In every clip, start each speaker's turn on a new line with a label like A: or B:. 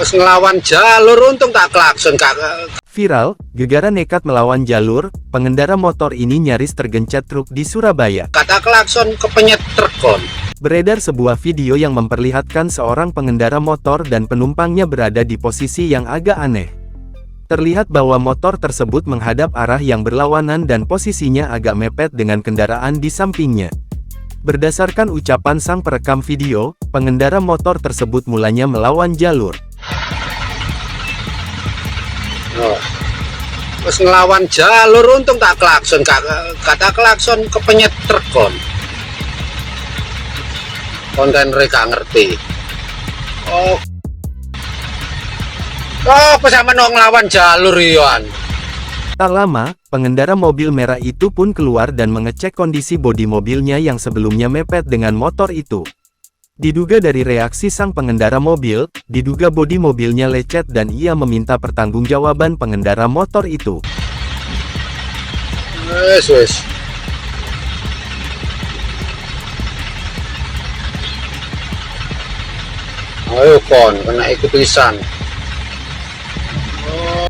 A: Terus ngelawan jalur, untung tak klakson kak.
B: Viral, Gegara nekat melawan jalur, pengendara motor ini nyaris tergencet truk di Surabaya.
A: Kata klakson kepenyet trukon.
B: Beredar sebuah video yang memperlihatkan seorang pengendara motor dan penumpangnya berada di posisi yang agak aneh. Terlihat bahwa motor tersebut menghadap arah yang berlawanan dan posisinya agak mepet dengan kendaraan di sampingnya. Berdasarkan ucapan sang perekam video, pengendara motor tersebut mulanya melawan jalur.
A: Terus ngelawan jalur, untung tak klakson kak. Kata klakson kepenyet trukon. Konten mereka ngerti. Apa sama ngelawan jalur Yohan?
B: Tak lama, pengendara mobil merah itu pun keluar dan mengecek kondisi bodi mobilnya yang sebelumnya mepet dengan motor itu. Diduga dari reaksi sang pengendara mobil, diduga bodi mobilnya lecet dan ia meminta pertanggungjawaban pengendara motor itu.
A: Wes. Ayo kon, kena ikut tulisan.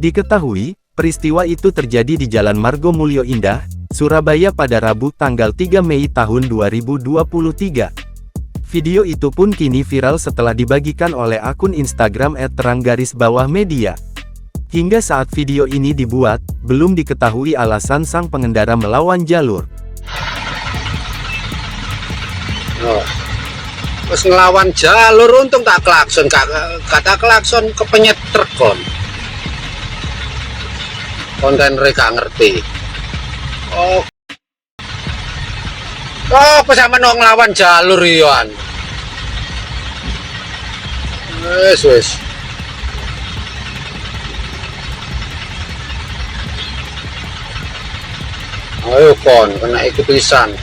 B: Diketahui, peristiwa itu terjadi di Jalan Margo Mulyo Indah, Surabaya pada Rabu tanggal 3 Mei tahun 2023. Video itu pun kini viral setelah dibagikan oleh akun Instagram @terang_media. Hingga saat video ini dibuat, belum diketahui alasan sang pengendara melawan jalur.
A: Terus ngelawan jalur, untung tak klakson kak. Kata klakson kepenyet trukon. Konten mereka ngerti. Apa sama ngelawan jalur Yohan? Wes. Ayo kon, kena ikut tulisan.